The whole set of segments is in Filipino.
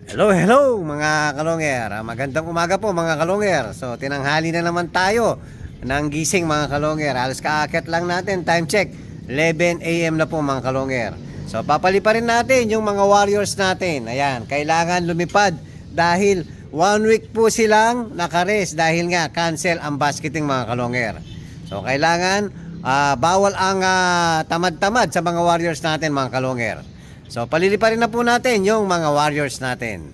Hello, hello mga kalongger. Magandang umaga po mga kalongger. So tinanghali na naman tayo ng gising mga kalongger. Halos kaakit lang natin. Time check 11 AM na po mga kalongger. So papaliparin natin yung mga warriors natin. Ayan, kailangan lumipad dahil 1 week po silang nakares dahil nga cancel ang basketing mga kalongger. So kailangan bawal ang tamad-tamad sa mga warriors natin mga kalongger. So paliliparin na po natin yung mga warriors natin.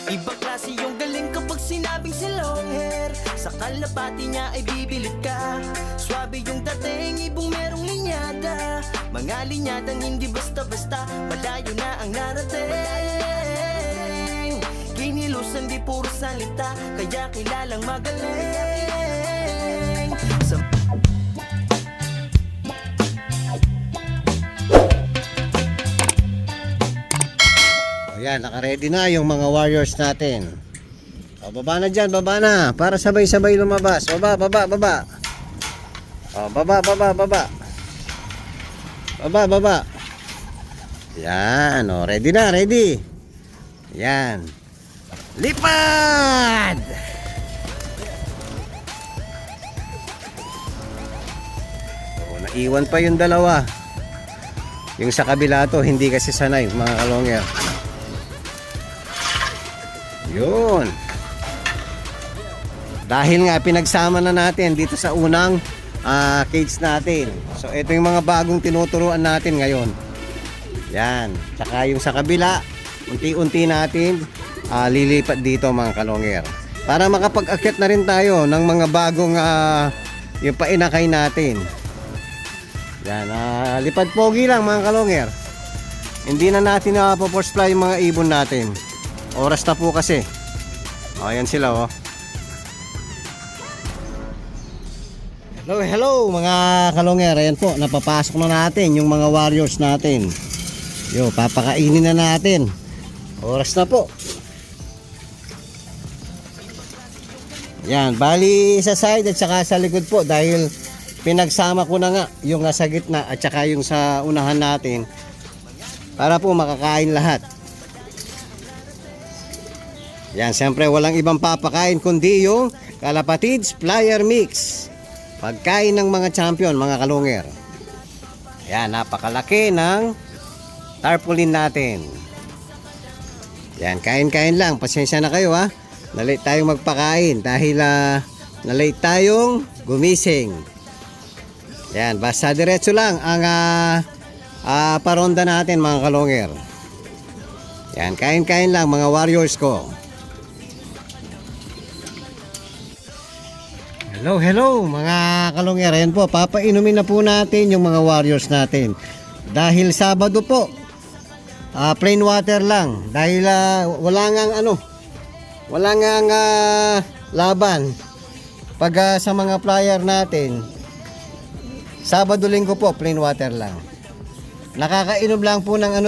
Ibang klase yung galing kapag sinabing si long hair. Sa kalapati niya ay bibilid ka. Swabe yung dating, ibong merong linyada. Mga linyadang hindi basta-basta, malayo na ang narating. Kinilusan di puro salita, kaya kilalang magaling. Ayan, naka-ready na yung mga warriors natin. O, baba na dyan, baba na. Para sabay-sabay lumabas. Baba, baba, baba. O, baba, baba, baba. Baba, baba. Yan, o, ready na, ready. Yan. Lipad! O, naiwan pa yung dalawa. Yung sa kabila to, hindi kasi sanay, mga kalongger. Yun. Dahil nga pinagsama na natin dito sa unang cage natin. So ito yung mga bagong tinuturuan natin ngayon. Yan. Tsaka yung sa kabila, unti-unti natin lilipat dito mga kalongger. Para makapag-akyat na rin tayo ng mga bagong yung painakay natin. Yan. Lipad pogi lang mga kalongger. Hindi na natin force fly yung mga ibon natin. Oras na po kasi. O, ayan sila oh. Hello, hello mga kalongger. Ayan po, napapasok na natin yung mga warriors natin. Yo, papakainin na natin. Oras na po. Yan, bali sa side at saka sa likod po dahil pinagsama ko na nga yung nasa gitna at saka yung sa unahan natin para po makakain lahat. Yan, siyempre walang ibang papakain kundi yung Kalapatids Flyer Mix. Pagkain ng mga champion, mga kalungер. Yan, napakalaki ng tarpaulin natin. Yan, kain-kain lang. Pasensya na kayo ha. Nalate tayong magpakain dahil nalate tayong gumising. Yan, basta diretso lang ang paronda natin mga kalunger. Yan, kain-kain lang mga warriors ko. Hello, hello mga kalongger. Ayan po, papainumin na po natin yung mga warriors natin. Dahil Sabado po, plain water lang. Dahil wala ngang laban. Pag sa mga flyer natin, Sabado Linggo po, plain water lang. Nakakainom lang po ng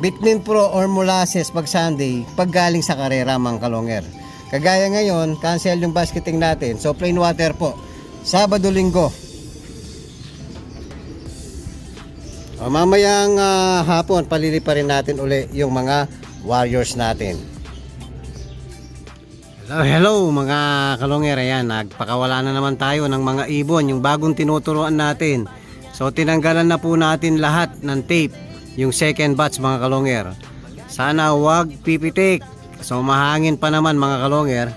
Vitamin Pro or molasses pag Sunday, pag galing sa karera mga kalongger. Kagaya ngayon, cancel yung basketing natin. So plain water po. Sabado Linggo. O, mamayang hapon, paliliparin natin uli yung mga warriors natin. Hello, hello mga kalongger. Ayan, nagpakawala na naman tayo ng mga ibon. Yung bagong tinuturuan natin. So tinanggalan na po natin lahat ng tape. Yung second batch mga kalongger. Sana wag pipitik. So mahangin pa naman mga kalongger.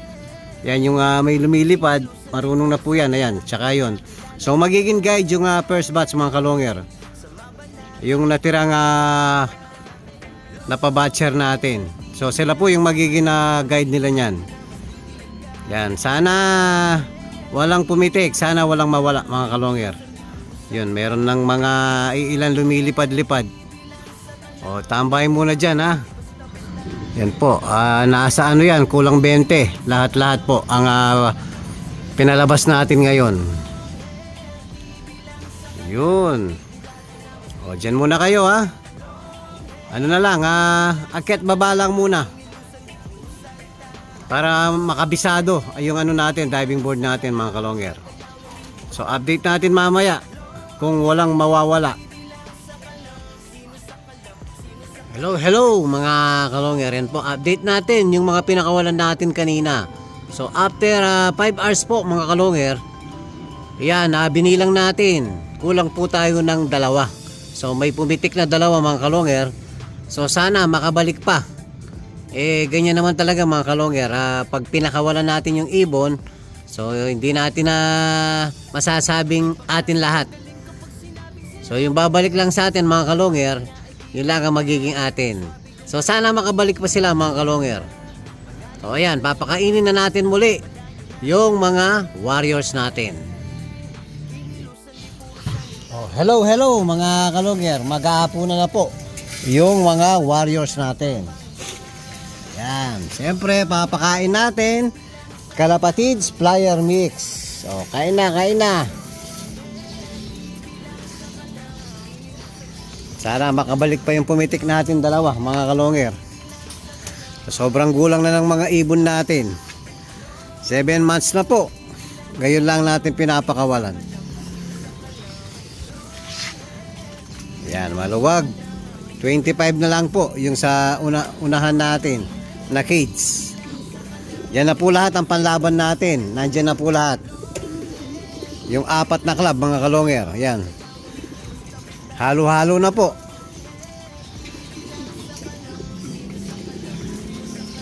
Yan yung may lumilipad. Marunong na po yan. Ayan, tsaka yun. So magiging guide yung first batch mga kalongger. Yung natirang napabatcher natin. So sila po yung magiging guide nila nyan. Yan, sana walang pumitik. Sana walang mawala mga kalongger. Yun, meron ng mga ilan lumilipad-lipad. O, tambay muna dyan ha. Yan po, nasa yan, kulang 20. Lahat-lahat po ang pinalabas natin ngayon. Yun. O, dyan muna kayo ha. Ano na lang, akyat baba lang muna. para makabisado yung ano natin, diving board natin mga kalonger. So update natin mamaya kung walang mawawala. Hello mga kalonger, yan po update natin yung mga pinakawalan natin kanina. So after 5 hours po mga kalonger, yan, binilang natin, kulang po tayo ng 2. So may pumitik na 2 mga kalonger. So sana makabalik pa. Ganyan naman talaga mga kalonger, pag pinakawalan natin yung ibon, so hindi natin na masasabing atin lahat. So yung babalik lang sa atin mga kalonger, yun lang ang magiging atin. So sana makabalik pa sila mga kalonger. So ayan, papakainin na natin muli yung mga warriors natin. Hello mga kalonger, mag-aapunan na po yung mga warriors natin. Yan, siyempre papakain natin Kalapatids Flyer Mix. So, kain na. Sana makabalik pa yung pumitik natin 2 mga kalonger. So, sobrang gulang na ng mga ibon natin. 7 months na po. Ngayon lang natin pinapakawalan. Yan, maluwag. 25 na lang po yung sa unahan natin na cage. Yan na po lahat ang panlaban natin. Nandyan na po lahat. Yung 4 na club mga kalonger. Yan. Halo-halo na po.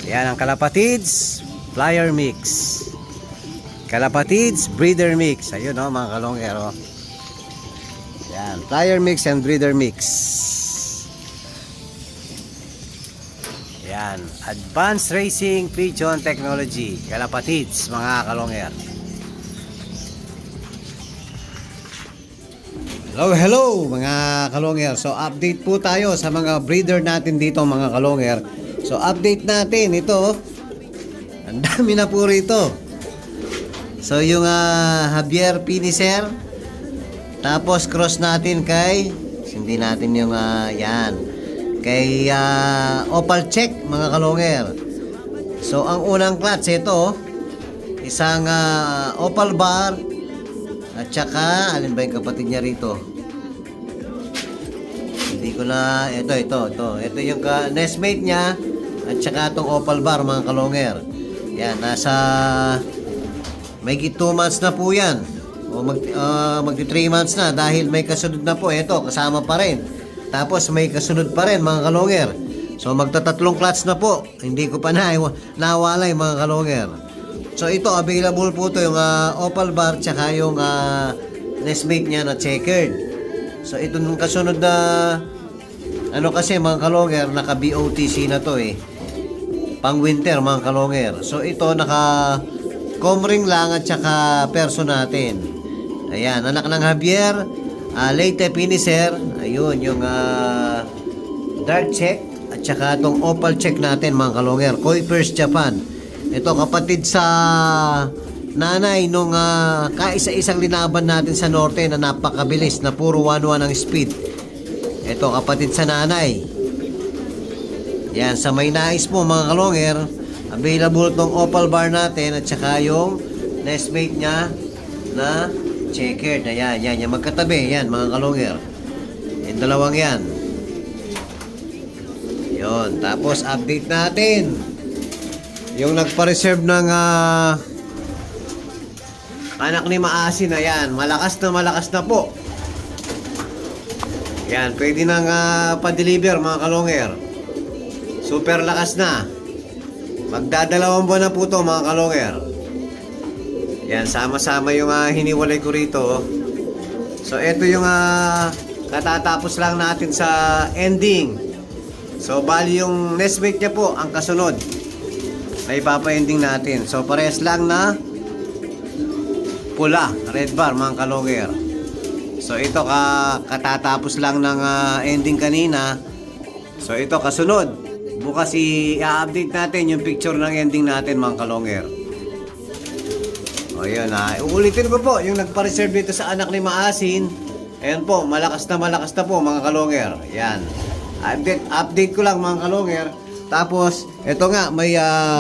Yan ang Kalapatids Flyer Mix. Kalapatids Breeder Mix. Ayun o mga kalonger. Oh. Yan. Flyer Mix and Breeder Mix. Yan, Advanced Racing Pigeon Technology, Kalapatids mga kalonger. Hello mga kalonger. So update po tayo sa mga breeder natin dito mga kalonger. So update natin ito. Ang dami na po rito. So yung Javier Piniser. Tapos cross natin kay, hindi natin yung yan, kay Opal Check mga kalonger. So ang unang clutch ito, isang Opal Bar at saka alin ba yung kapatid niya rito? Hindi ko na ito yung nestmate niya at saka itong Opal Bar mga kalonger. Yan, nasa may 2 months na po yan o magti 3 months na dahil may kasunod na po. Ito kasama pa rin. Tapos may kasunod pa rin mga kalonger. So magta-3 clutch na po. Hindi ko pa nawalay mga kalonger. So ito available po to yung Opal Bar tsaka yung nestmate niya na checkered. So ito nung kasunod na ano kasi mga kalonger, naka BOTC na to pang winter mga kalonger. So ito naka comring lang at tsaka perso natin. Ayan, anak ng Javier Leyte Piniser. Ayun, yung dark check at saka itong opal check natin mga kalonger. Kuipers Japan. Ito kapatid sa nanay nung kaisa-isang linaban natin sa norte na napakabilis na puro 1-1 ang speed. Ito kapatid sa nanay. Yan, sa may nais mo mga kalonger, available itong opal bar natin at saka yung nestmate niya na checkered. Ayan, yan magkatabi. Yan mga kalonger. Yung dalawang yan. Yun. Tapos update natin yung nagpa-reserve ng anak ni Maasin. Ayan, malakas na po. Yan, pwede nang pa-deliver mga kalonger. Super lakas na. Magdadalawang buwan na po to mga kalonger. Yan, sama-sama yung hiniwalay ko rito. So, ito yung katatapos lang natin sa ending. So, bali yung nestmate niya po, ang kasunod na ipapa-ending natin. So, parehas lang na pula, red bar mga kalonger. So, ito katatapos lang ng ending kanina. So, ito kasunod. Bukas i-update natin yung picture ng ending natin mga kalonger. O yun uulitin ko po yung nagpa-reserve dito sa anak ni Maasin. Ayan po, malakas na po mga kalonger. Yan. Update ko lang mga kalonger. Tapos, ito nga, may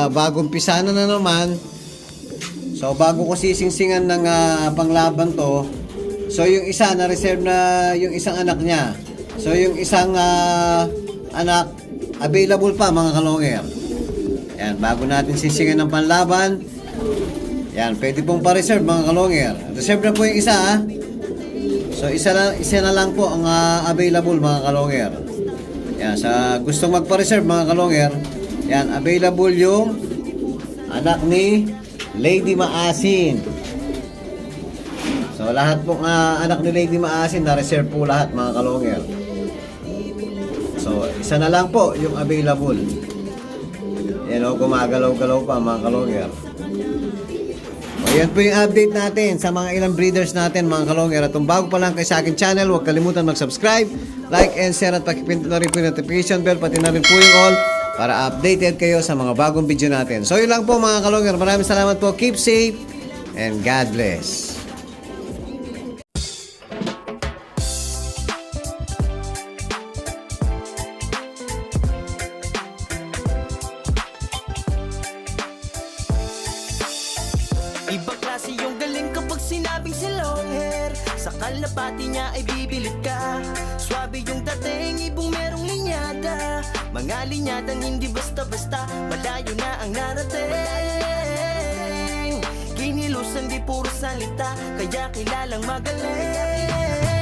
bagong pisana na naman. So, bago ko sisingsingan ng panglaban to, so yung isa na reserve na yung isang anak niya. So, yung isang anak, available pa mga kalonger. Yan, bago natin sisingan ng panlaban, yan, pwede pong pa-reserve mga kalonger. Reserve na po yung isa ha. So, isa na lang po ang available mga kalonger. Yan, sa gustong magpa-reserve mga kalonger, yan, available yung anak ni Lady Maasin. So, lahat pong anak ni Lady Maasin na-reserve po lahat mga kalonger. So, isa na lang po yung available. Yan o, gumagalaw-galaw pa mga kalonger. Ayan po yung update natin sa mga ilang breeders natin mga kalonger. At kung bago pa lang kayo sa akin channel, huwag kalimutan mag-subscribe, like and share at pakipindot na rin po yung notification bell, pati na rin po yung all para updated kayo sa mga bagong video natin. So yun lang po mga kalonger. Maraming salamat po. Keep safe and God bless. Ibang klase yung galing kapag sinabing si long hair. Sa kalapati niya ay bibilid ka. Swabe yung dating, ibong merong linyada. Mga linyadang hindi basta-basta, malayo na ang narating. Kinilusan di puro salita, kaya kilalang magaling.